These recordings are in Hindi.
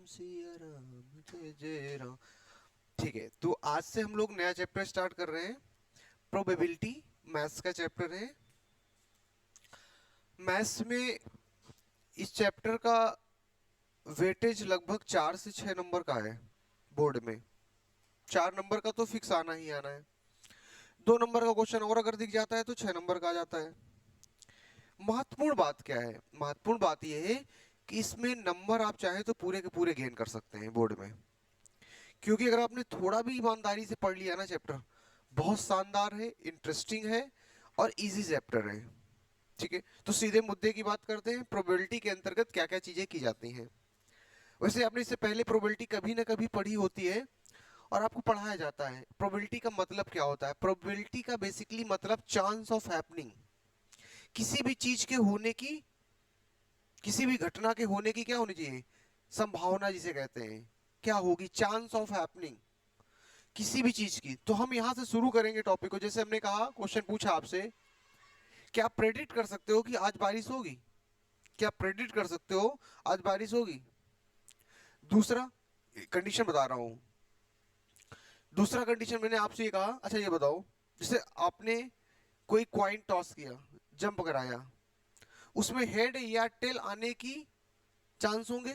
सिया राम जय जय राम। ठीक है, तो आज से हम लोग नया चैप्टर स्टार्ट कर रहे हैं। प्रोबेबिलिटी मैथ्स का चैप्टर है। मैथ्स में इस चैप्टर का वेटेज लगभग 4 से 6 नंबर का है बोर्ड में। 4 नंबर का तो फिक्स आना ही आना है। 2 नंबर का क्वेश्चन और अगर दिख जाता है तो 6 नंबर का आ जाता है। महत्वपूर्ण बात क्या है? महत्वपूर्ण बात यह है कि इसमें नंबर आप चाहे तो पूरे के पूरे गेन कर सकते हैं बोर्ड में। क्योंकि अगर आपने थोड़ा भी ईमानदारी से पढ़ लिया ना चैप्टर, बहुत शानदार है, इंटरेस्टिंग है और इजी चैप्टर है। ठीक है, तो सीधे मुद्दे की बात करते हैं। प्रोबेबिलिटी के अंतर्गत क्या क्या चीजें की जाती हैं। वैसे आपने इससे पहले प्रोबेबिलिटी कभी ना कभी पढ़ी होती है और आपको पढ़ाया जाता है। प्रोबेबिलिटी का मतलब क्या होता है? प्रोबेबिलिटी का बेसिकली मतलब चांस ऑफ हैपनिंग। किसी भी चीज के होने की, किसी भी घटना के होने की क्या होनी चाहिए? संभावना जिसे कहते हैं। क्या होगी? चांस ऑफ हैपनिंग किसी भी चीज की। तो हम यहां से शुरू करेंगे टॉपिक को। जैसे हमने कहा, क्वेश्चन पूछा आपसे, क्या आप प्रेडिक्ट कर सकते हो कि आज बारिश होगी? क्या प्रेडिक्ट कर सकते हो आज बारिश होगी? दूसरा कंडीशन बता रहा हूं। दूसरा कंडीशन मैंने आपसे ये कहा, अच्छा ये बताओ, जैसे आपने कोई क्वाइन टॉस किया, जंप कराया, उसमें हेड या टेल आने की चांस होंगे,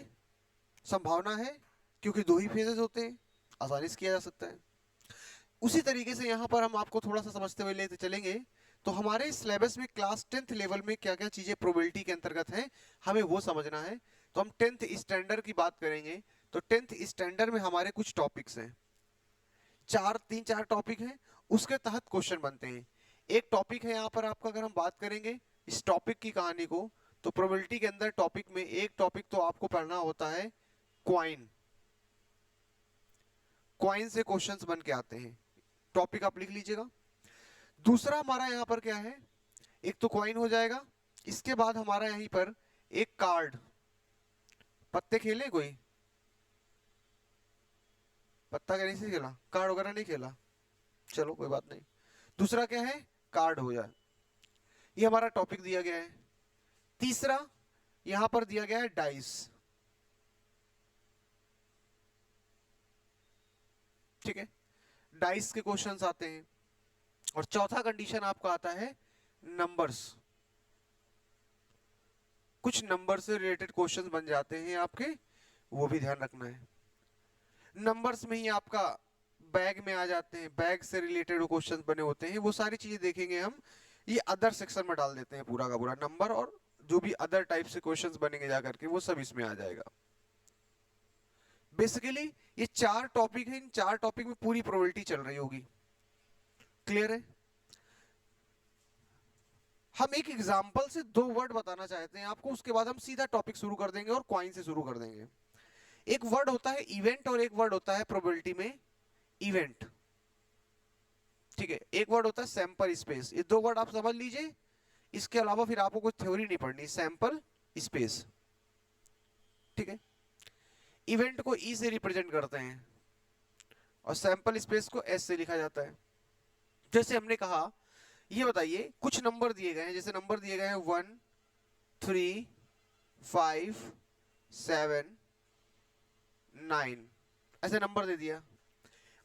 संभावना है, क्योंकि दो ही फेजेस होते हैं, आसानी से किया जा सकता है। उसी तरीके से यहां पर हम आपको थोड़ा सा समझते हुए लेते चलेंगे। तो हमारे सिलेबस में क्लास 10th लेवल में क्या क्या चीजें प्रोबेबिलिटी के अंतर्गत हैं, हमें वो समझना है। तो हम 10th स्टैंडर्ड की बात करेंगे। तो 10th स्टैंडर्ड में हमारे कुछ टॉपिक्स हैं, तीन चार टॉपिक हैं, उसके तहत क्वेश्चन बनते हैं। एक टॉपिक है यहाँ पर आपका, अगर हम बात करेंगे इस टॉपिक की कहानी को, तो प्रोबेबिलिटी के अंदर टॉपिक में एक टॉपिक तो आपको पढ़ना होता है क्वाइन। क्वाइन से क्वेश्चंस बन के आते हैं, टॉपिक आप लिख लीजिएगा। दूसरा हमारा यहाँ पर क्या है, एक तो क्वाइन हो जाएगा, इसके बाद हमारा यहीं पर एक कार्ड। पत्ते खेले कोई? पत्ता कैसे से खेला? कार्ड वगैरह नहीं खेला? चलो कोई बात नहीं। दूसरा क्या है? कार्ड हो जाए। ये हमारा टॉपिक दिया गया है। तीसरा यहां पर दिया गया है डाइस। ठीक है, डाइस के क्वेश्चंस आते हैं। और चौथा कंडीशन आपका आता है नंबर्स। कुछ नंबर से रिलेटेड क्वेश्चंस बन जाते हैं आपके, वो भी ध्यान रखना है। नंबर्स में ही आपका बैग में आ जाते हैं, बैग से रिलेटेड क्वेश्चंस बने होते हैं, वो सारी चीजें देखेंगे हम। ये अदर सेक्शन में डाल देते हैं पूरा का पूरा नंबर, और जो भी अदर टाइप से क्वेश्चंस बनेंगे जाकर के वो सब इसमें आ जाएगा। बेसिकली ये 4 टॉपिक है, इन 4 टॉपिक में पूरी प्रोबेबिलिटी चल रही होगी। क्लियर है? हम एक एग्जांपल से 2 वर्ड बताना चाहते हैं आपको, उसके बाद हम सीधा टॉपिक शुरू कर देंगे और क्वाइन से शुरू कर देंगे। एक वर्ड होता है इवेंट और एक वर्ड होता है प्रोबेबिलिटी में इवेंट। ठीक है, एक वर्ड होता है सैंपल स्पेस। ये 2 वर्ड आप समझ लीजिए, इसके अलावा फिर आपको कोई थ्योरी नहीं पढ़नी। सैंपल स्पेस, ठीक है। इवेंट को ई से रिप्रेजेंट करते हैं और सैंपल स्पेस को एस से लिखा जाता है। जैसे हमने कहा, ये बताइए कुछ नंबर दिए गए हैं, जैसे नंबर दिए गए हैं 1, 3, 5, 7, 9, ऐसे नंबर दे दिया।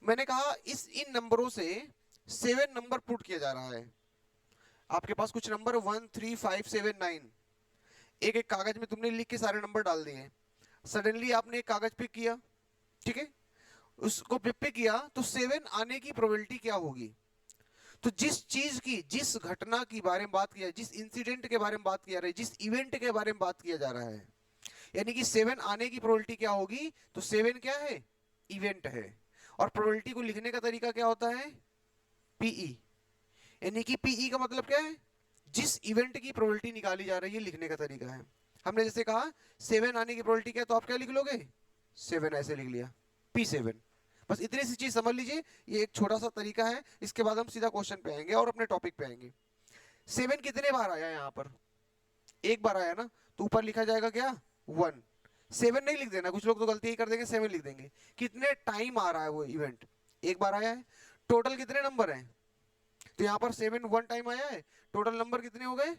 मैंने कहा इस इन नंबरों से 7 नंबर पुट किया जा रहा है। आपके पास कुछ नंबर 1, 3, 5, 7, 9, एक एक कागज में तुमने लिख के सारे नंबर डाल दिए। सडनली आपने एक कागज पिक किया, ठीक है, उसको पिक किया, तो 7 आने की प्रोबेबिलिटी क्या होगी? तो जिस चीज की, जिस घटना की बारे में बात किया, जिस इंसिडेंट के बारे में बात किया रहा है, जिस इवेंट के बारे में बात किया जा रहा है, यानी कि 7 आने की प्रोबेबिलिटी क्या होगी? तो 7 क्या है? इवेंट है। और प्रोबेबिलिटी को लिखने का तरीका क्या होता है? पीई। यानी कि पीई का मतलब क्या है? जिस इवेंट की प्रोबेबिलिटी निकाली जा रही है, लिखने का तरीका है। हमने जैसे कहा 7 आने की प्रोबेबिलिटी क्या है, तो आप क्या लिख लोगे? 7 ऐसे लिख लिया, P7। बस इतनी सी चीज समझ लीजिए, ये एक छोटा सा तरीका है। इसके बाद हम सीधा क्वेश्चन पे आएंगे और अपने टॉपिक पे आएंगे। 7 कितने बार आया यहाँ पर? एक बार आया ना, तो ऊपर लिखा जाएगा क्या? 1। 7 नहीं लिख देना, कुछ लोग तो गलती ही कर देंगे, 7 लिख देंगे। कितने टाइम आ रहा है वो इवेंट? एक बार आया है। टोटल कितने नंबर हैं? तो यहाँ पर 7 1 टाइम आया है, टोटल नंबर कितने हो गए?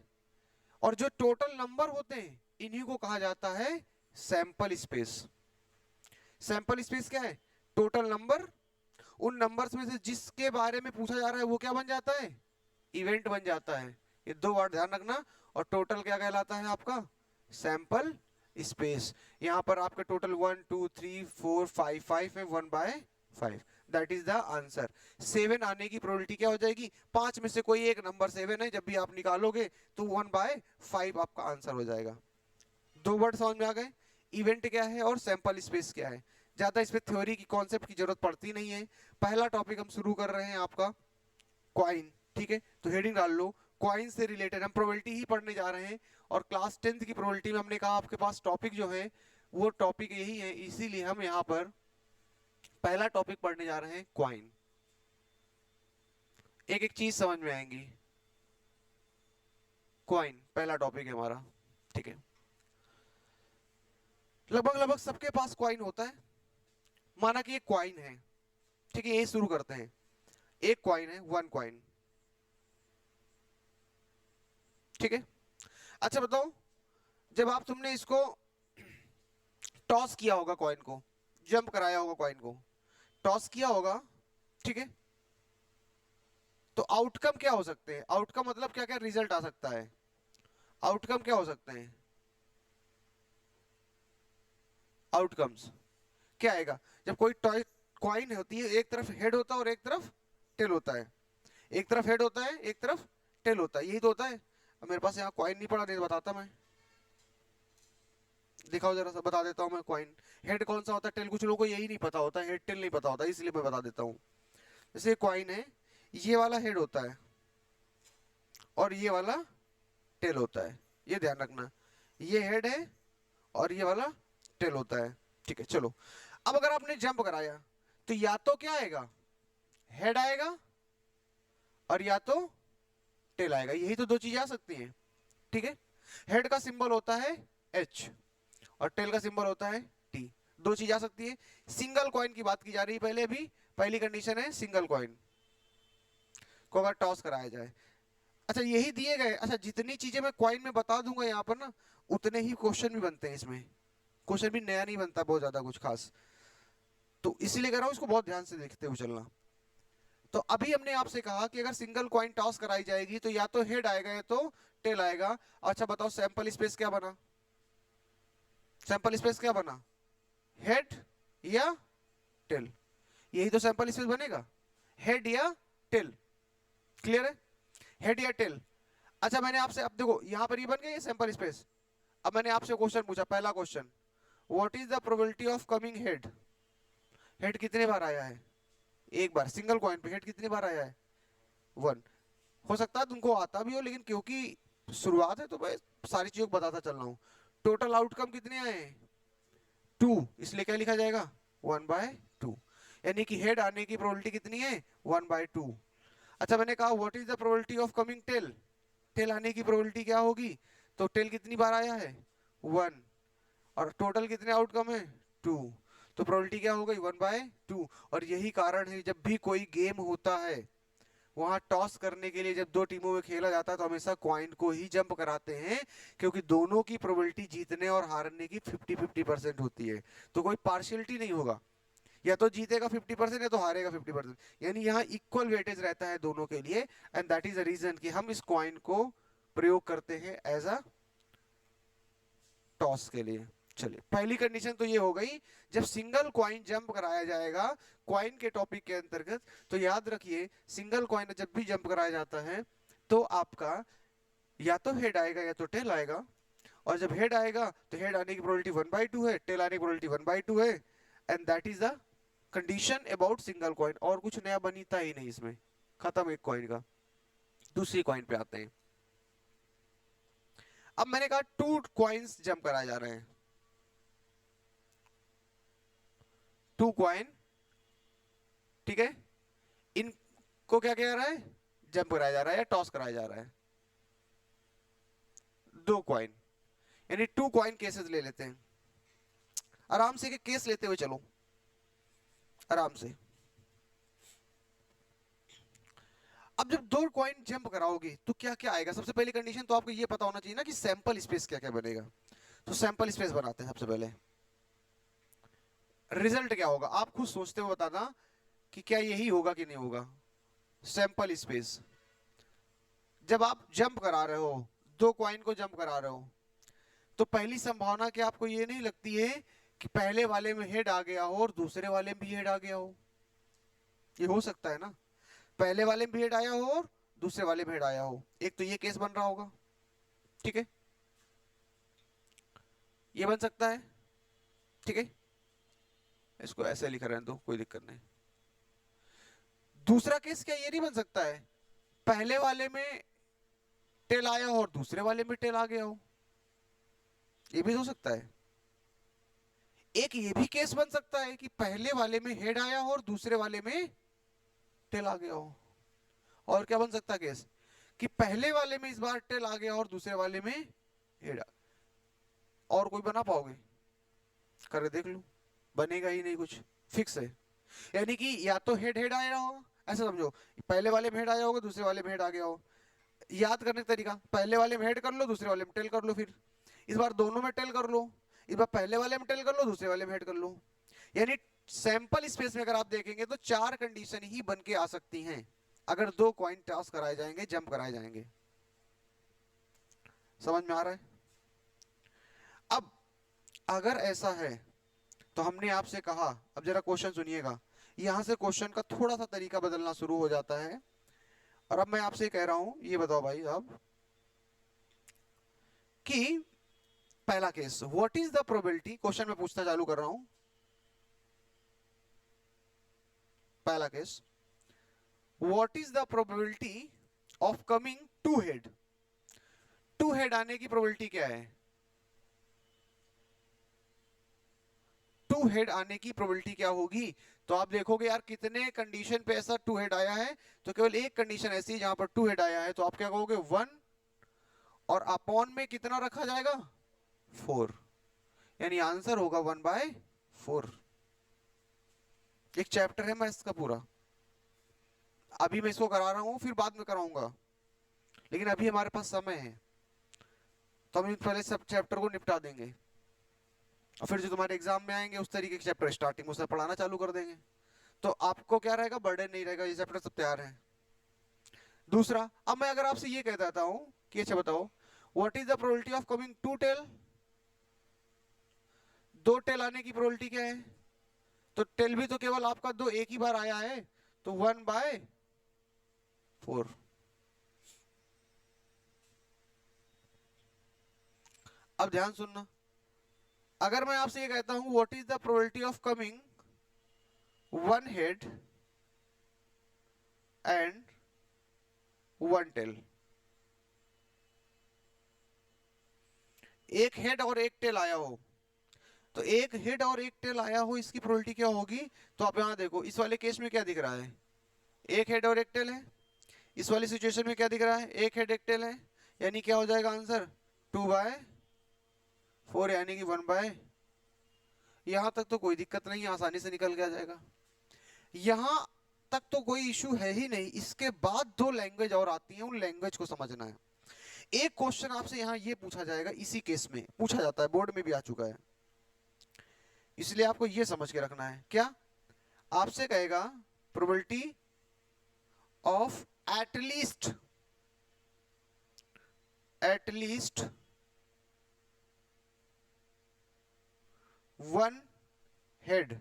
और जो टोटल नंबर होते हैं, इन्हीं को कहा जाता है सैंपल स्पेस। सैंपल स्पेस क्या है? टोटल नंबर, उन नंबर्स में से जिसके बारे में पूछा जा रहा है वो क्या बन जाता है? इवेंट बन जाता है। ये दो वर्ड ध्यान रखना। और टोटल क्या कहलाता है आपका? Sample space. यहाँ पर आपका टोटल 1 2 3 4 5 5 है, 1/5, दैट इज द आंसर। 7 आने की प्रोबेबिलिटी क्या हो जाएगी? 5 में से कोई एक नंबर 7 है, जब भी आप निकालोगे तो 1/5 आपका आंसर हो जाएगा। दो वर्ड समझ में आ गए? इवेंट क्या है और सैंपल स्पेस क्या है। ज्यादा इसमें थ्योरी की कॉन्सेप्ट की जरूरत पड़ती नहीं है। पहला टॉपिक हम शुरू कर रहे हैं आपका क्वाइन, ठीक है? तो हेडिंग डाल लो, क्वाइन से रिलेटेड हम प्रोबेबिलिटी ही पढ़ने जा रहे हैं। और क्लास 10th की प्रोबेबिलिटी में हमने कहा आपके पास टॉपिक जो है वो टॉपिक यही है, इसीलिए हम यहाँ पर पहला टॉपिक पढ़ने जा रहे हैं क्वाइन। एक एक चीज समझ में आएंगी। क्वाइन पहला टॉपिक है हमारा, ठीक है? लगभग लगभग सबके पास क्वाइन होता है। माना कि एक क्वाइन है, ठीक है? यही शुरू करते हैं। एक क्वाइन है, 1 क्वाइन, ठीक है? अच्छा बताओ, जब आप तुमने इसको टॉस किया होगा कॉइन को, जंप कराया होगा कॉइन को, टॉस किया होगा, ठीक है? तो आउटकम क्या हो सकते हैं? आउटकम मतलब क्या क्या रिजल्ट आ सकता है? आउटकम क्या हो सकते हैं? आउटकम्स क्या आएगा? जब कोई टॉय कॉइन होती है, एक तरफ हेड होता है और एक तरफ टेल होता है। एक तरफ हेड होता है, एक तरफ टेल होता है, यही तो होता है। अब मेरे पास यहाँ कॉइन नहीं पड़ा, नहीं तो बताता मैं। दिखाओ जरा सा, बता देता हूँ मैं। कॉइन हेड कौन सा होता है, टेल कुछ लोगों को यही नहीं पता होता, हेड टेल नहीं पता होता, इसलिए मैं बता देता हूँ। जैसे कॉइन है, ये वाला हेड होता है और ये वाला टेल होता है, ये ध्यान रखना। ये हेड है और ये वाला टेल होता है, ठीक है? चलो, अब अगर आपने जंप कराया तो या तो क्या आएगा? हेड आएगा और या तो टेल आएगा, यही तो दो चीजें आ सकती हैं, ठीक है? हेड का सिंबल होता है एच और टेल का सिंबल होता है टी, दो चीज आ सकती है। सिंगल कॉइन की बात की जा रही है पहले अभी। पहली कंडीशन है सिंगल कॉइन को अगर टॉस कराया जाए। अच्छा यही दिए गए, अच्छा जितनी चीजें मैं कॉइन में बता दूंगा यहाँ पर ना, उतने ही क्वेश्चन भी बनते हैं इसमें। क्वेश्चन भी नया नहीं बनता बहुत ज्यादा कुछ खास, तो इसीलिए कह रहा हूँ इसको बहुत ध्यान से देखते हुए चलना। तो अभी हमने आपसे कहा कि अगर सिंगल कॉइन टॉस कराई जाएगी तो या तो हेड आएगा या तो टेल आएगा। अच्छा बताओ सैंपल स्पेस क्या बना? सैंपल स्पेस क्या बना? हेड या टेल, यही तो सैंपल स्पेस बनेगा, हेड या टेल। क्लियर है? हेड या टेल। अच्छा मैंने आपसे, अब देखो यहाँ पर ये बन गया ये सैंपल स्पेस। अब मैंने आपसे क्वेश्चन पूछा, पहला question, what is the probability of coming head? Head कितने बार आया है? एक बार। सिंगल कॉइन पे हेड कितनी बार आया है? 1। हो सकता है तुमको आता भी हो, लेकिन क्योंकि शुरुआत है तो मैं सारी चीजों को बताता चल रहा हूँ। टोटल आउटकम कितने आए हैं? 2, इसलिए क्या लिखा जाएगा? 1/2। यानी कि हेड आने की प्रोबेबिलिटी कितनी है? 1/2। अच्छा मैंने कहा what is the probability of coming tail? Tail आने की प्रोबेबिलिटी क्या होगी? तो टेल कितनी बार आया है? 1। और टोटल कितने आउटकम है? 2। तो प्रोबेबिलिटी क्या हो गई? 1/2। और यही कारण है जब भी कोई गेम होता है, वहां टॉस करने के लिए जब दो टीमों में खेला जाता है तो हमेशा क्वाइन को ही जंप कराते हैं, क्योंकि दोनों की प्रोबेबिलिटी जीतने और हारने की 50-50% होती है। तो कोई पार्शियलिटी नहीं होगा, या तो जीतेगा 50% या तो हारेगा 50%। यानी यहाँ इक्वल वेटेज रहता है दोनों के लिए। And that is the reason कि हम इस क्वाइन को प्रयोग करते हैं एज अ टॉस के लिए। चलिए पहली कंडीशन तो ये हो गई, जब सिंगल क्वाइन जंप कराया जाएगा क्वाइन के टॉपिक के अंतर्गत, तो याद रखिए सिंगल क्वाइन जब भी जंप कराया जाता है तो आपका या तो हेड आएगा या तो टेल आएगा। और जब हेड आएगा तो हेड आने की प्रोबेबिलिटी 1/2 है, टेल आने की प्रोबेबिलिटी 1/2 है। And that is the condition about single coin. और कुछ नया बनता ही नहीं इसमें, खत्म एक कॉइन का। दूसरी कॉइन पे आते हैं। अब मैंने कहा 2 कॉइन्स जंप कराए जा रहे हैं, 2 कॉइन, ठीक है? इनको क्या किया जा रहा है? जंप कराया जा रहा है या टॉस कराया जा रहा है। 2 कॉइन, यानी 2 कॉइन केसेस ले लेते हैं। आराम से केस लेते हुए चलो, आराम से। अब जब 2 कॉइन जंप कराओगे तो क्या क्या आएगा? सबसे पहली कंडीशन तो आपको ये पता होना चाहिए ना कि सैंपल स्पेस क्या क्या बनेगा। तो सैंपल स्पेस बनाते हैं सबसे पहले। रिजल्ट क्या होगा आप खुद सोचते हुए बताना कि क्या यही होगा कि नहीं होगा। सैंपल स्पेस, जब आप जंप करा रहे हो, दो कॉइन को जंप करा रहे हो, तो पहली संभावना कि आपको ये नहीं लगती है कि पहले वाले में हेड आ गया हो और दूसरे वाले में भी हेड आ गया हो। ये हो सकता है ना, पहले वाले में भी हेड आया हो और दूसरे वाले में हेड आया हो, एक तो ये केस बन रहा होगा। ठीक है, ये बन सकता है। ठीक है, इसको ऐसे लिखा रहने दो, कोई दिक्कत नहीं। दूसरा केस क्या ये नहीं बन सकता है, पहले वाले में टेल आया हो और दूसरे वाले में टेल आ गया हो, ये भी हो सकता है। एक ये भी केस बन सकता है कि पहले वाले में हेड आया हो और दूसरे वाले में टेल आ गया हो। और क्या बन सकता है केस, कि पहले वाले में इस बार टेल आ गया और दूसरे वाले में हेड। और कोई बना पाओगे, कर देख लो, बनेगा ही नहीं कुछ, फिक्स है। यानी कि या तो हेड हेड आया होगा, ऐसा समझो, पहले वाले में हेड आया होगा, दूसरे वाले में हेड आ गया हो। याद करने का तरीका, पहले वाले में हेड कर लो, दूसरे वाले में टेल कर लो, फिर इस बार दोनों में टेल कर लो, इस बार पहले वाले में टेल कर लो, दूसरे वाले में हेड कर लो। यानी सैंपल स्पेस में अगर आप देखेंगे तो चार कंडीशन ही बन के आ सकती हैं अगर दो कॉइन टॉस कराए जाएंगे, जंप कराए जाएंगे। समझ में आ रहा है? अब अगर ऐसा है तो हमने आपसे कहा, अब जरा क्वेश्चन सुनिएगा, यहां से क्वेश्चन का थोड़ा सा तरीका बदलना शुरू हो जाता है। और अब मैं आपसे कह रहा हूं, ये बताओ भाई अब कि पहला case, what is the probability, question में पूछना चालू कर रहा हूं। पहला case, what is the probability of coming two head. Two head आने की प्रोबेबिलिटी क्या है? टू हेड आने की प्रोबेबिलिटी क्या होगी? तो आप देखोगे यार कितने कंडीशन पे ऐसा टू हेड आया है, तो केवल एक कंडीशन ऐसी है जहां पर टू हेड आया है, तो आप क्या कहोगे, वन, और अपॉन में कितना रखा जाएगा, फोर, यानी आंसर होगा 1/4। एक चैप्टर है मैथ्स का पूरा, अभी मैं इसको करा रहा हूं, फिर बाद में कराऊंगा, लेकिन अभी हमारे पास समय है, तो हम पहले सब चैप्टर को निपटा देंगे, और फिर जो तुम्हारे एग्जाम में आएंगे उस तरीके के चैप्टर स्टार्टिंग से पढ़ाना चालू कर देंगे, तो आपको क्या रहेगा, बर्डन नहीं रहेगा, ये चैप्टर सब तैयार है। दूसरा, अब मैं अगर आपसे ये कह देता हूं कि अच्छा बताओ, what is the probability of coming two tail, दो टेल आने की प्रोबेबिलिटी क्या है? तो टेल भी तो केवल आपका दो एक ही बार आया है, तो 1/4। अब ध्यान सुनना, अगर मैं आपसे ये कहता हूं what is the probability of coming one head and one tail, एक हेड और एक टेल आया हो, तो एक हेड और एक टेल आया हो, इसकी प्रोबेबिलिटी क्या होगी? तो आप यहां देखो, इस वाले केस में क्या दिख रहा है, एक हेड और एक टेल है। इस वाली सिचुएशन में क्या दिख रहा है, एक हेड एक टेल है, यानी क्या हो जाएगा आंसर, 2/4, यानी कि 1/। यहां तक तो कोई दिक्कत नहीं है, आसानी से निकल के आ जाएगा। यहां तक तो कोई इशू है ही नहीं, इसके बाद दो लैंग्वेज और आती हैं, उन लैंग्वेज को समझना है। एक क्वेश्चन आपसे यहां ये पूछा जाएगा, इसी केस में पूछा जाता है, बोर्ड में भी आ चुका है, इसलिए आपको ये समझ के रखना है। क्या आपसे कहेगा, probability of at least one head,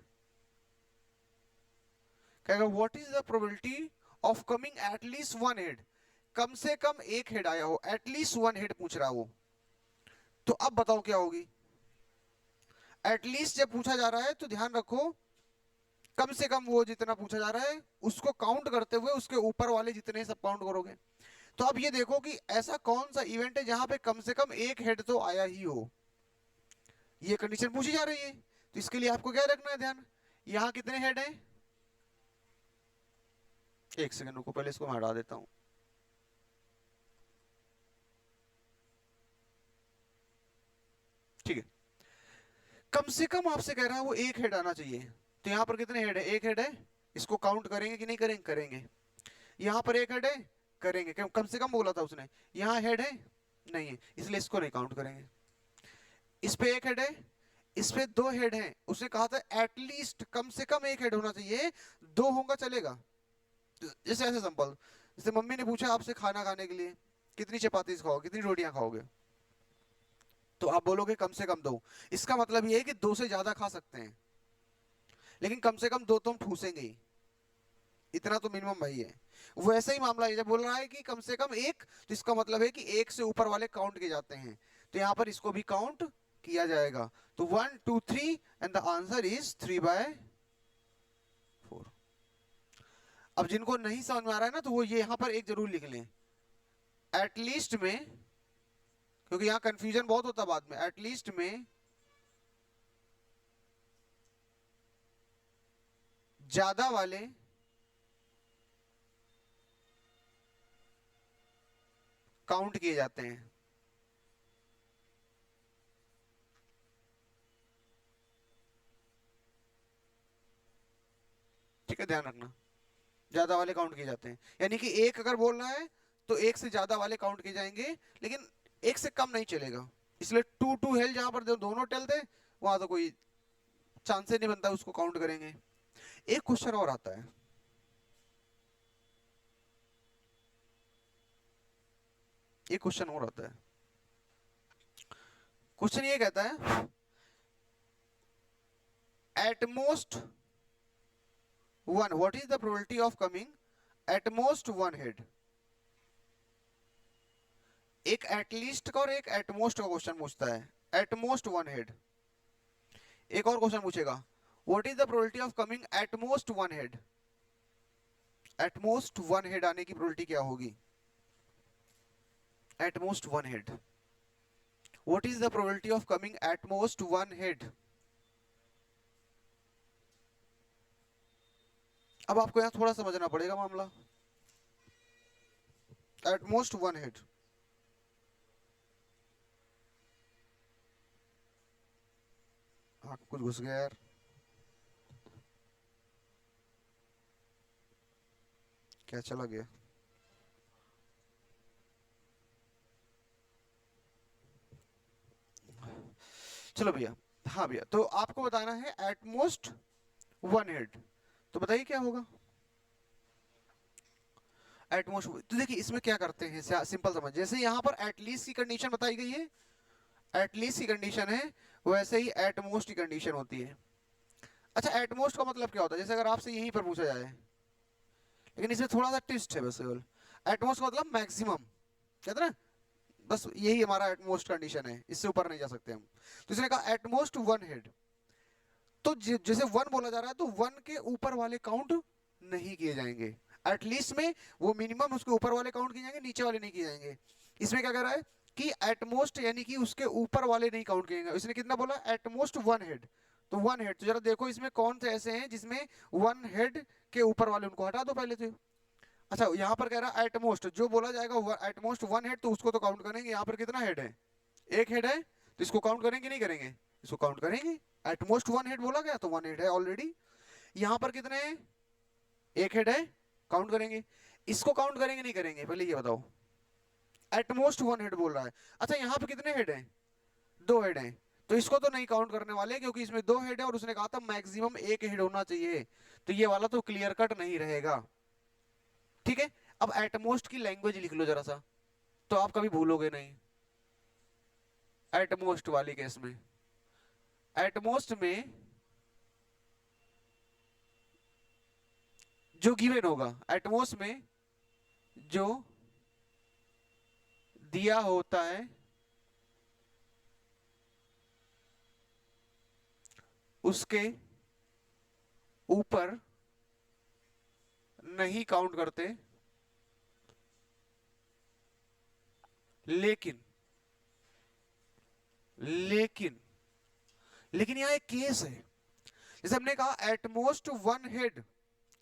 कहेगा what is the probability of coming at least one head, कम से कम एक हेड आया हो, एटलीस्ट वन हेड पूछ रहा हो। तो अब बताओ क्या होगी, एटलीस्ट जब पूछा जा रहा है तो ध्यान रखो, कम से कम वो जितना पूछा जा रहा है उसको काउंट करते हुए उसके ऊपर वाले जितने सब काउंट करोगे। तो अब ये देखो कि ऐसा कौन सा इवेंट है जहां पे कम से कम एक हेड तो आया ही हो, ये कंडीशन पूछी जा रही है। तो इसके लिए आपको क्या रखना है ध्यान, यहां कितने हेड हैं, एक सेकंड रुको, पहले इसको मैं हटा देता हूं। ठीक है, कम से कम आपसे कह रहा है वो एक हेड आना चाहिए, तो यहां पर कितने हेड है, एक हेड है, इसको काउंट करेंगे कि नहीं करेंगे, करेंगे। यहां पर एक हेड है, करेंगे, कम से कम बोला था उसने, यहां हेड है नहीं है, इसलिए इसको नहीं काउंट करेंगे। इस पे एक हेड है, इसमें 2 हेड हैं, उसने कहा था एटलीस्ट कम से कम 1 हेड होना चाहिए, 2 होगा चलेगा। जैसे ऐसे सिंपल, जैसे मम्मी ने पूछा आपसे खाना खाने के लिए कितनी चपातीस खाओगे, कितनी रोटियां खाओगे, तो आप बोलोगे कम से कम 2। इसका मतलब ये है कि 2 से ज्यादा खा सकते हैं, लेकिन कम से कम 2 तो हम ठूसेंगे ही, इतना तो मिनिमम भाई है। वैसे ही मामला है, जब बोल रहा है कि कम से कम 1, तो इसका मतलब है कि 1 से ऊपर वाले काउंट किए जाते हैं, तो यहाँ पर इसको भी काउंट किया जाएगा। तो 1 2 3 एंड द आंसर इज 3/4। अब जिनको नहीं समझ में आ रहा है ना, तो वो ये यहाँ पर एक जरूर लिख लें, एटलीस्ट में, क्योंकि यहाँ कंफ्यूजन बहुत होता है बाद में। एटलीस्ट में ज्यादा वाले काउंट किए जाते हैं। ठीक है, ध्यान रखना, ज्यादा वाले काउंट किए जाते हैं, यानी कि 1 अगर बोलना है तो 1 से ज्यादा वाले काउंट किए जाएंगे, लेकिन 1 से कम नहीं चलेगा। इसलिए 2 2 हेल, जहां पर दोनों टेल थे वहां तो कोई चांस ही नहीं बनता, उसको काउंट करेंगे। एक क्वेश्चन और आता है, एक क्वेश्चन और आता है। क्वेश्चन ये कहता है at most one, what is the probability of coming at most one head. एक एटलीस्ट का और एक एटमोस्ट का क्वेश्चन पूछता है, एटमोस्ट वन हेड। एक और क्वेश्चन पूछेगा, what is the probability of coming at most one head. At most one head आने की प्रोबेबिलिटी क्या होगी, at most one head, what is the probability of coming at most one head. अब आपको यहाँ थोड़ा समझना पड़ेगा मामला, एटमोस्ट वन हेड। हाँ, कुछ घुस गया यार, क्या चला गया। चलो भैया, हाँ भैया, तो आपको बताना है एटमोस्ट वन हेड, तो बताइए क्या होगा एटमोस्ट। तो देखिए इसमें क्या करते हैं, सिंपल समझ, जैसे यहाँ पर एटलीस्ट की कंडीशन बताई गई है, एटलीस्ट की कंडीशन है, वैसे ही एटमोस्ट की कंडीशन होती है। अच्छा, एटमोस्ट का मतलब क्या होता है, जैसे अगर आपसे यहीं पर पूछा जाए, लेकिन इसमें थोड़ा सा ट्विस्ट है बस केवल। एटमोस्ट का मतलब मैक्सिमम, कहते हैं ना, बस यही हमारा एटमोस्ट कंडीशन है, इससे ऊपर नहीं जा सकते हम। तो इसने कहा एटमोस्ट वन हेड, तो जैसे 1 बोला जा रहा है तो 1 के ऊपर वाले काउंट नहीं किए जाएंगे। एटलीस्ट में वो मिनिमम उसके ऊपर वाले काउंट किए जाएंगे, नीचे वाले नहीं किए जाएंगे। इसमें क्या कह रहा है कि एटमोस्ट यानी कि उसके ऊपर वाले नहीं काउंट किए जाएंगे। इसने कितना बोला, एटमोस्ट वन हेड, तो वन हेड, तो जरा देखो इसमें कौन से ऐसे हैं जिसमें 1 हेड के ऊपर वाले, उनको हटा दो पहले तो। अच्छा, यहाँ पर कह रहा है एटमोस्ट, जो बोला जाएगा एटमोस्ट वन हेड, तो उसको तो काउंट करेंगे। यहाँ पर कितना हेड है, 1 हेड है, तो इसको काउंट करेंगे नहीं करेंगे, इसको काउंट करेंगे। एटमोस्ट वन हेड बोला गया तो 1 हेड है ऑलरेडी। यहाँ पर कितने हैं, 1 हेड है, काउंट करेंगे। इसको काउंट करेंगे नहीं करेंगे, पहले ये बताओ, एटमोस्ट 1 हेड बोल रहा है। अच्छा, यहाँ पे कितने हेड हैं, 2 हेड हैं, तो इसको तो नहीं काउंट करने वाले, क्योंकि इसमें 2 हेड है और उसने कहा था मैक्सिमम 1 हेड होना चाहिए, तो ये वाला तो क्लियर कट नहीं रहेगा। ठीक है, अब एटमोस्ट की लैंग्वेज लिख लो जरा सा, तो आप कभी भूलोगे नहीं। एटमोस्ट वाली केस में, एटमोस्ट में जो गिवन होगा, एटमोस्ट में जो दिया होता है उसके ऊपर नहीं काउंट करते, लेकिन लेकिन लेकिन यहाँ एक केस है, जैसे हमने कहा एटमोस्ट वन हेड,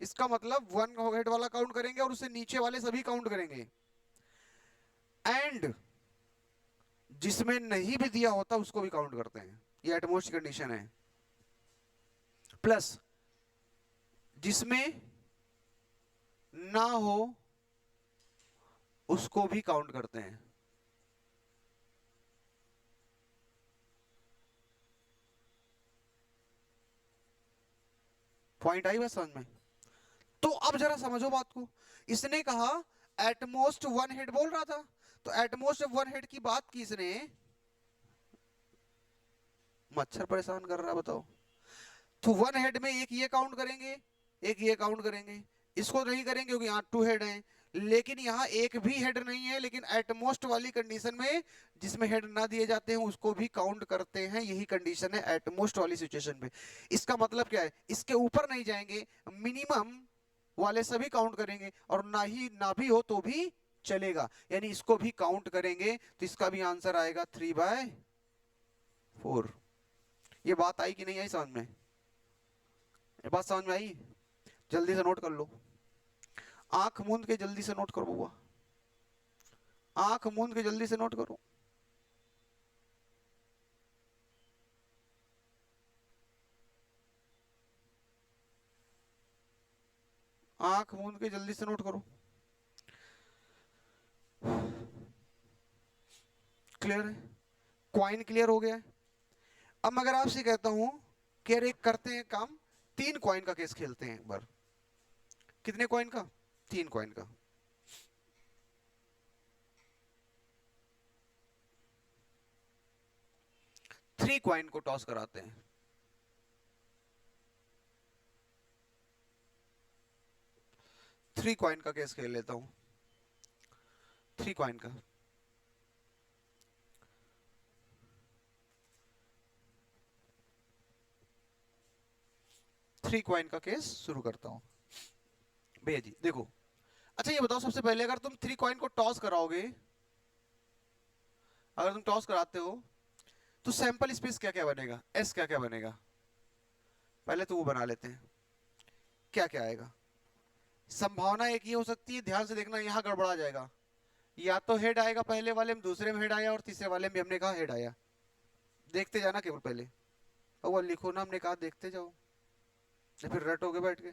इसका मतलब 1 हेड वाला काउंट करेंगे और उससे नीचे वाले सभी काउंट करेंगे। एंड जिसमें नहीं भी दिया होता उसको भी काउंट करते हैं, ये एटमोस्ट कंडीशन है। प्लस जिसमें ना हो उसको भी काउंट करते हैं। पॉइंट आई बात समझ में? तो अब जरा समझो बात को। इसने कहा एटमोस्ट वन हेड बोल रहा था, तो एटमोस्ट वन हेड की बात की इसने। मच्छर परेशान कर रहा है बताओ। तो वन हेड में एक ये काउंट करेंगे, एक ये काउंट करेंगे, इसको नहीं करेंगे क्योंकि यहाँ टू हेड है। लेकिन यहाँ एक भी हेड नहीं है, लेकिन एटमोस्ट वाली कंडीशन में जिसमें हेड ना दिए जाते हैं उसको भी काउंट करते हैं, यही कंडीशन है एटमोस्ट वाली सिचुएशन पे। इसका मतलब क्या है, इसके ऊपर नहीं जाएंगे, मिनिमम वाले सभी काउंट करेंगे, और ना भी हो तो भी चलेगा, यानी इसको भी काउंट करेंगे, तो इसका भी आंसर आएगा 3/4। ये बात आई कि नहीं आई समझ में? ये बात समझ में आई? जल्दी से नोट कर लो, आंख मूंद के जल्दी से नोट करो बुआ, आंख मूंद के जल्दी से नोट करो। आंख मूंद के जल्दी से नोट करो। क्लियर है? क्वाइन क्लियर हो गया है? अब मैं अगर आपसे कहता हूं कि यार एक करते हैं काम, 3 कॉइन का केस खेलते हैं एक बार। कितने कॉइन का? 3 कॉइन का। 3 कॉइन को टॉस कराते हैं। 3 कॉइन का केस खेल लेता हूं। 3 कॉइन का। 3 कॉइन का केस शुरू करता हूं। भैया जी देखो, अच्छा ये बताओ सबसे पहले, अगर तुम 3 कॉइन को टॉस कराओगे, अगर तुम टॉस कराते हो तो सैंपल स्पेस क्या क्या बनेगा, एस क्या क्या बनेगा? पहले तो वो बना लेते हैं, क्या क्या आएगा। संभावना एक ये हो सकती है, ध्यान से देखना, यहां गड़बड़ा जाएगा। या तो हेड आएगा पहले वाले में, दूसरे में हेड आया, और तीसरे वाले में भी हमने कहा हेड आया। देखते जाना केवल पहले, और वो लिखो ना, हमने कहा देखते जाओ, या फिर रटोगे बैठ के।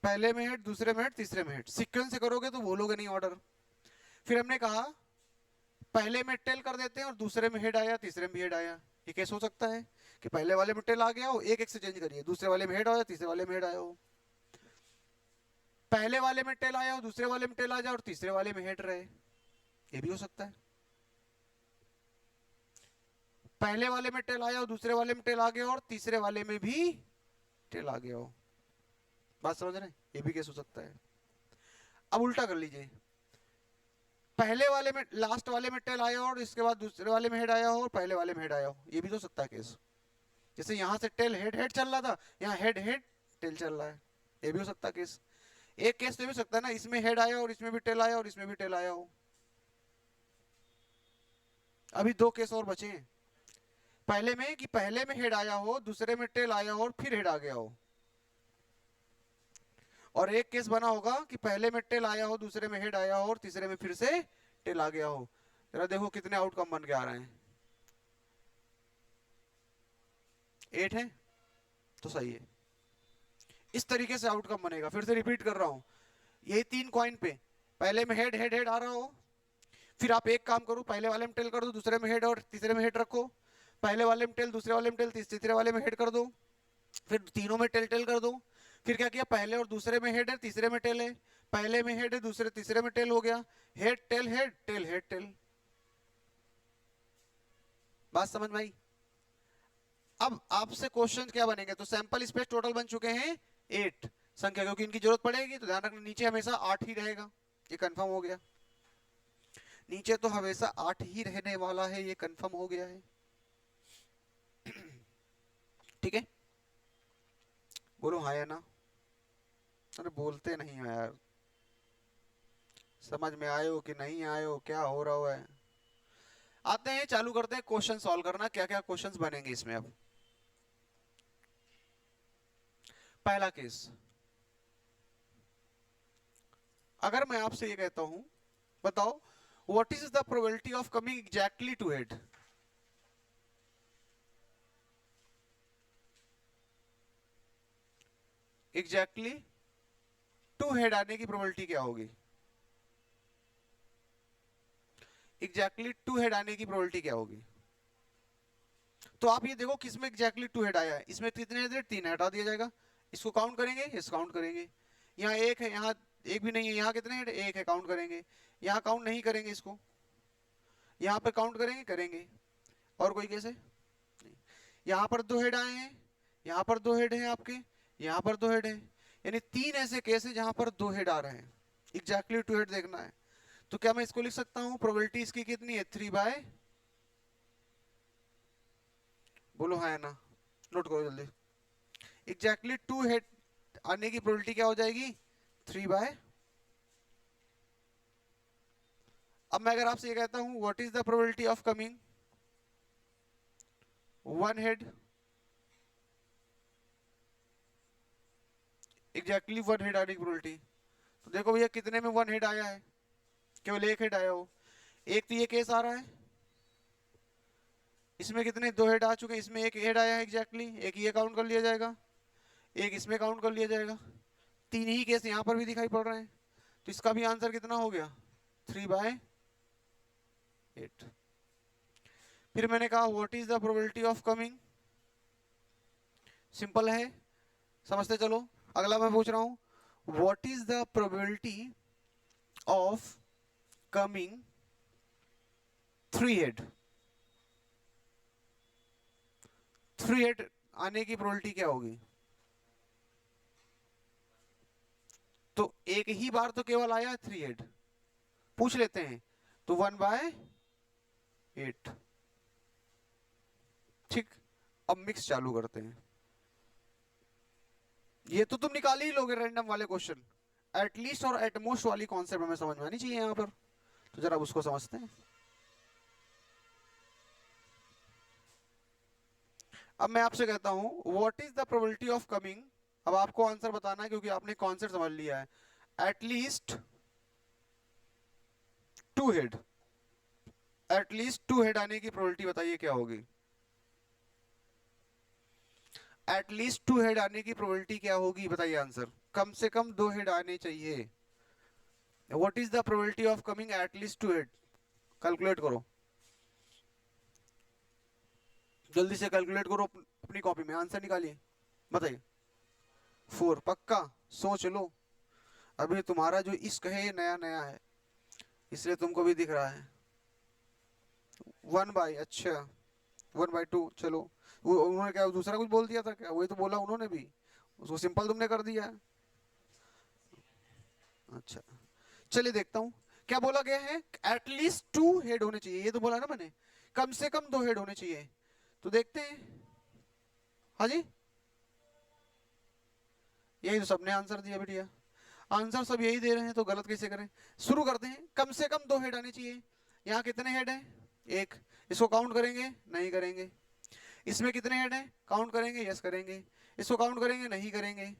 पहले में हेड, दूसरे में हेड, तीसरे में हेड, सीक्वेंस से करोगे तो भूलोगे नहीं ऑर्डर। फिर हमने कहा पहले में टेल कर देते हैं और दूसरे में हेड आया, तीसरे में भी हेड आया। ये कैसे हो सकता है कि पहले वाले में टेल आ गया हो, एक एक्सचेंज करिए, दूसरे वाले में हेड आया, तीसरे वाले में हेड आया हो। पहले वाले में टेल आया हो, दूसरे वाले में टेल आ जाए और तीसरे वाले में हेड रहे, ये भी हो सकता है। पहले वाले में टेल आया हो, दूसरे वाले में टेल आ गया और तीसरे वाले में भी टेल आ गया हो। बात समझ रहे हैं? ये भी केस हो सकता है। अब उल्टा कर लीजिए, पहले वाले में, लास्ट वाले में टेल आया और इसके बाद दूसरे वाले में हेड आया हो और पहले वाले में हेड आया हो, ये भी तो सकता है केस। जैसे यहां से टेल हेड हेड चल रहा था, यहाँ हेड हेड टेल चल रहा है, ये भी हो सकता है केस। एक केस तो ये भी सकता है ना, इसमें हेड आया और इसमें भी टेल आया और इसमें भी टेल आया हो। अभी 2 केस और बचे हैं। पहले में कि पहले में हेड आया हो, दूसरे में टेल आया हो और फिर हेड आ गया हो। और एक केस बना होगा कि पहले में टेल आया हो, दूसरे में हेड आया हो और तीसरे में फिर से टेल आ गया हो। जरा देखो कितने आउटकम बन के आ रहे हैं। 8 है तो सही है। इस तरीके से आउटकम बनेगा। फिर से रिपीट कर रहा हूं, ये 3 कॉइन पे पहले में हेड हेड हेड आ रहा हो, फिर आप एक काम करो, पहले वाले में टेल कर दो, दूसरे में हेड और तीसरे में हेड रखो। पहले वाले में टेल, दूसरे वाले में टेल, तीसरे वाले में हेड कर दो, फिर तीनों में टेल टेल कर दो। फिर क्या किया, पहले और दूसरे में हेड है, तीसरे में टेल है, पहले में हेड है, दूसरे तीसरे में टेल हो गया, head tail head tail head tail. बात समझ में आई? अब आपसे क्वेश्चन क्या बनेंगे, तो सैंपल स्पेस टोटल बन चुके हैं 8 संख्या, क्योंकि इनकी जरूरत पड़ेगी तो ध्यान रखना नीचे हमेशा 8 ही रहेगा, ये कंफर्म हो गया। नीचे तो हमेशा 8 ही रहने वाला है, ये कंफर्म हो गया है। ठीक है, बोलो हाँ या ना। अरे बोलते नहीं हो यार, समझ में आए हो कि नहीं आए हो, क्या हो रहा है? आते हैं, चालू करते हैं क्वेश्चन सॉल्व करना, क्या क्या क्वेश्चंस बनेंगे इसमें। अब पहला केस, अगर मैं आपसे ये कहता हूं, बताओ what is the probability of coming exactly two head. Exactly two head आने की प्रोबेबिलिटी क्या होगी? एग्जैक्टली टू हेड आने की प्रोबेबिलिटी क्या होगी? तो आप ये देखो किसमें एग्जैक्टली टू हेड आया है, इसमें कितने हेड? 3 हटा दिया जाएगा। इसको काउंट करेंगे, यस काउंट करेंगे। यहाँ एक है, यहाँ एक भी नहीं है, यहाँ कितने हेड, एक है, काउंट करेंगे। यहाँ काउंट नहीं करेंगे इसको, यहाँ पर काउंट करेंगे, करेंगे। और कोई केस है नहीं। यहाँ पर 2 हेड आए हैं, यहाँ पर 2 हेड हैं आपके, यहाँ पर 2 हेड हैं, यानी 3 ऐसे केस हैं जहां पर 2 हेड आ रहे हैं। एग्जैक्टली 2 हेड देखना है। तो क्या मैं इसको लिख सकता हूं, प्रोबेबिलिटी इसकी कितनी है, 3/, बोलो हाँ या ना, नोट करो जल्दी। एग्जैक्टली 2 हेड आने की प्रोबेबिलिटी क्या हो जाएगी, 3/। अब मैं अगर आपसे ये कहता हूं what is the probability of coming 1 head, exactly 1 head आने की प्रोबेबिलिटी, तो देखो भैया कितने में 1 हेड आया है, केवल 1 हेड आया हो। एक तो ये केस आ रहा है, इसमें कितने 2 हेड आ चुके हैं, इसमें 1 हेड आया है एग्जैक्टली, एक ये काउंट कर लिया जाएगा, एक इसमें काउंट कर लिया जाएगा। 3 ही केस यहाँ पर भी दिखाई पड़ रहे हैं, तो इसका भी आंसर कितना हो गया, 3/8। फिर मैंने कहा what is the probability of coming, simple है, समझते चलो। अगला मैं पूछ रहा हूं what is the probability of coming 3 head, 3 head आने की प्रोबेबिलिटी क्या होगी। तो एक ही बार तो केवल आया 3 हेड, पूछ लेते हैं, तो 1/8। ठीक, अब मिक्स चालू करते हैं। ये तो तुम निकाल ही लोगे रैंडम वाले क्वेश्चन, एटलीस्ट और एटमोस्ट वाली कॉन्सेप्ट हमें समझ में आनी चाहिए यहाँ पर, तो जरा उसको समझते हैं। अब मैं आपसे कहता हूं what is the probability of coming, अब आपको आंसर बताना है क्योंकि आपने कॉन्सेप्ट समझ लिया है। एटलीस्ट 2 हेड, एटलीस्ट 2 हेड आने की प्रोबेबिलिटी बताइए क्या होगी। एटलीस्ट 2 हेड आने की प्रोबेबिलिटी क्या होगी बताइए आंसर, कम से कम 2 हेड आने चाहिए। What is the probability of coming at least 2 head, calculate करो जल्दी से, कैलकुलेट करो अपनी कॉपी में, आंसर निकालिए, बताइए। 4 पक्का, सोच लो, अभी तुम्हारा जो इश्क है ये नया नया है, इसलिए तुमको भी दिख रहा है। 1/, अच्छा 1/2, चलो। उन्होंने क्या दूसरा कुछ बोल दिया था क्या, वही तो बोला उन्होंने भी, उसको सिंपल तुमने कर दिया है। अच्छा चलिए देखता हूँ क्या बोला गया है, एटलीस्ट 2 हेड होने चाहिए, ये तो बोला ना मैंने, कम से कम 2 हेड होने चाहिए। तो देखते हैं, हाँ जी, यही तो सबने आंसर दिया बेटिया, आंसर सब यही दे रहे हैं तो गलत कैसे करें। शुरू करते हैं, कम से कम 2 हेड आने चाहिए। यहाँ कितने हेड है, एक, इसको काउंट करेंगे, नहीं करेंगे। इसमें कितने हेड है, काउंट करेंगे, यस करेंगे। इसको काउंट करेंगे, नहीं करेंगे।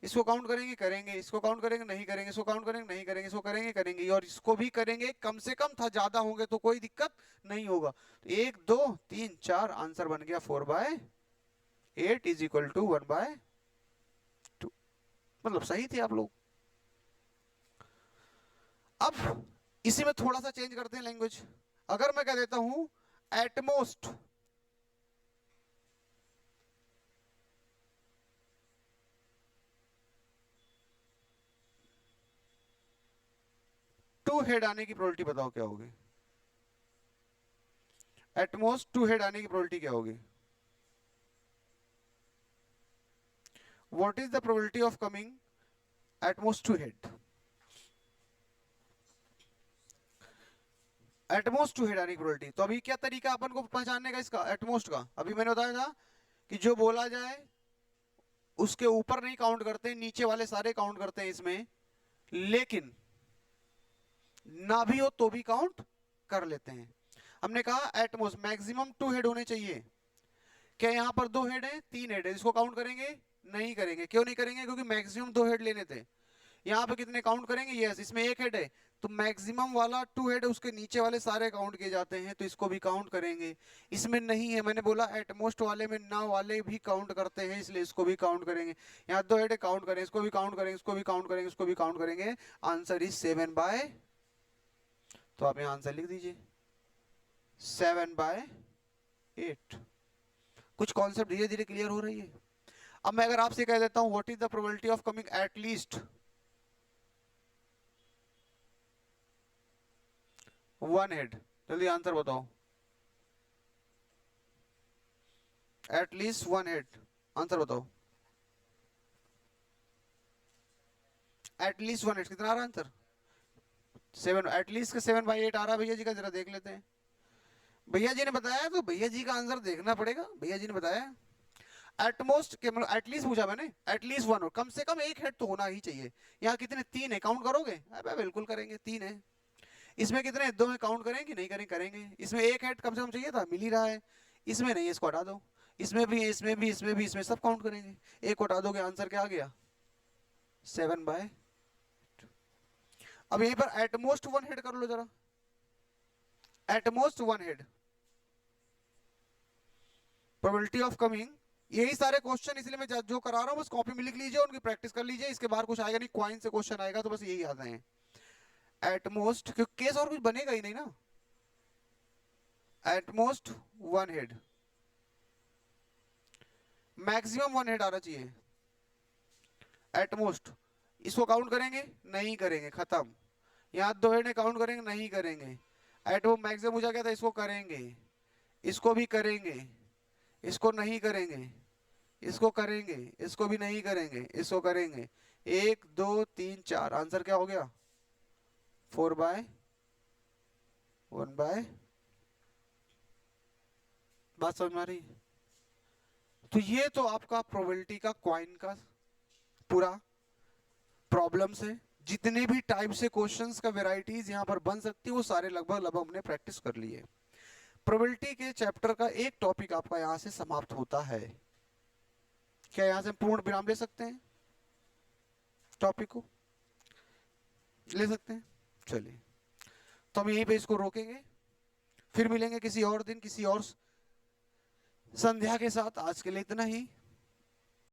इसको काउंट करेंगे, करेंगे। इसको काउंट करेंगे, नहीं करेंगे। इसको काउंट करेंगे, नहीं करेंगे। इसको करेंगे, करेंगे। और इसको भी करेंगे, कम से कम था, ज्यादा होंगे तो कोई दिक्कत नहीं होगा। तो 1 2 3 4 आंसर बन गया 4/8 इज इक्वल टू 1/2। मतलब सही थे आप लोग। अब इसी में थोड़ा सा चेंज करते हैं लैंग्वेज। अगर मैं कह देता हूं एटमोस्ट 2 हेड आने की प्रोबेबिलिटी बताओ क्या होगी, एटमोस्ट 2 हेड आने की प्रोबेबिलिटी क्या होगी। What is the probability of coming at most 2 head, at most 2 head आने की प्रोबेबिलिटी। तो अभी क्या तरीका अपन को पहचानने का इसका एटमोस्ट का, अभी मैंने बताया था कि जो बोला जाए उसके ऊपर नहीं काउंट करते, नीचे वाले सारे काउंट करते हैं इसमें, लेकिन ना भी हो तो भी काउंट कर लेते हैं। हमने कहा एटमोस्ट मैक्सिमम 2 हेड होने चाहिए। क्या यहाँ पर 2 हेड है, 3 हेड है, इसको काउंट करेंगे, नहीं करेंगे। क्यों नहीं करेंगे, क्योंकि मैक्सिमम 2 हेड लेने थे। यहाँ पे कितने काउंट करेंगे, यस, इसमें 1 हेड है, तो मैक्सिमम वाला 2 हेड है, उसके नीचे वाले सारे काउंट किए जाते हैं, तो इसको भी काउंट करेंगे। इसमें नहीं है, मैंने बोला एटमोस्ट वाले में ना वाले भी काउंट करते हैं, इसलिए इसको भी काउंट करेंगे। यहाँ 2 हेड है, काउंट करें, इसको भी काउंट करेंगे, इसको भी काउंट करेंगे, इसको भी काउंट करेंगे। आंसर इज 7/, तो आप यहाँ आंसर लिख दीजिए 7/8। कुछ कॉन्सेप्ट धीरे धीरे क्लियर हो रही है। अब मैं अगर आपसे कह देता हूं what is the probability of coming at least 1 head, जल्दी आंसर बताओ। एट लीस्ट 1 हेड, आंसर बताओ। एट लीस्ट 1 हेड कितना आ रहा है आंसर? 7। एट लीस्ट का 7/8 आ रहा है भैया जी का, जरा देख लेते हैं। भैया जी ने बताया तो भैया जी का आंसर देखना पड़ेगा। भैया जी ने बताया एटमोस्ट के मतलब एटलीस्ट पूछा मैंने, एटलीस्ट 1 और कम से कम एक हेड तो होना ही चाहिए। यहाँ कितने 3 है, काउंट करोगे? अबे बिल्कुल करेंगे, 3 है। इसमें कितने 2 में काउंट करेंगे? नहीं करेंगे, करेंगे। इसमें एक हेड कम से कम चाहिए था, मिल ही रहा है। इसमें नहीं, इसको हटा दो। इसमें भी, इसमें भी, इसमें भी, इसमें सब काउंट करेंगे। एक को हटा दोगे, आंसर क्या आ गया? 7/। अब यहीं पर एटमोस्ट 1 हेड कर लो जरा, at most 1 head probability of coming. यही सारे क्वेश्चन इसलिए मैं जो करा रहा हूँ बस कॉपी में लिख लीजिए, उनकी प्रैक्टिस कर लीजिए। इसके बाहर कुछ आएगा नहीं, क्वाइन से क्वेश्चन आएगा तो बस यही आता है एटमोस्ट, क्योंकि केस और कुछ बनेगा ही नहीं ना। एटमोस्ट 1 हेड, मैक्सिमम 1 हेड आना चाहिए एटमोस्ट। इसको काउंट करेंगे? नहीं करेंगे, खत्म। यहाँ 2 हेड काउंट करेंगे? नहीं करेंगे। एटमो मैक्सिमम पूछा गया था, इसको करेंगे, इसको भी करेंगे, इसको नहीं करेंगे, इसको करेंगे, इसको भी नहीं करेंगे, इसको करेंगे। 1 2 3 4, आंसर क्या हो गया? 4/1/। बात समझ में आ रही? तो ये तो आपका प्रोबेबिलिटी का क्वाइन का पूरा प्रॉब्लम्स है। जितने भी टाइप से क्वेश्चंस का वेराइटीज यहाँ पर बन सकती है वो सारे लगभग लगभग हमने प्रैक्टिस कर लिए। प्रोबेबिलिटी के चैप्टर का एक टॉपिक आपका यहाँ से समाप्त होता है। क्या यहाँ से पूर्ण विराम ले सकते हैं? टॉपिक को ले सकते हैं। चलिए, तो हम यहीं पे इसको रोकेंगे, फिर मिलेंगे किसी और दिन किसी और संध्या के साथ। आज के लिए इतना ही।